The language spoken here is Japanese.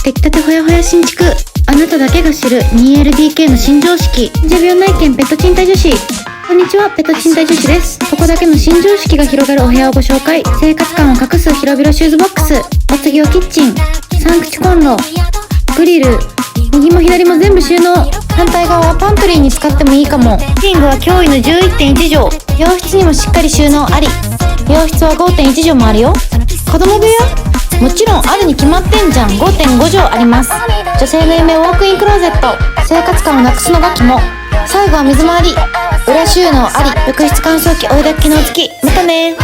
出来たてほやほや新築。あなただけが知る 2LDK の新常識。10秒内見ペット賃貸女子。こんにちは、ペット賃貸女子です。ここだけの新常識が広がるお部屋をご紹介。生活感を隠す広々シューズボックス、お次はキッチン、3口コンロ、グリル、右も左も全部収納。反対側はパントリーに使ってもいいかも。リビングは驚異の 11.1 畳。洋室にもしっかり収納あり。洋室は 5.1 畳もあるよ。子供部屋もちろんあるに決まってんじゃん。 5.5 畳あります。女性の夢ウォークインクローゼット。生活感をなくすのが肝。最後は水回り、裏収納あり、浴室乾燥機追い焚き機能付き。またね。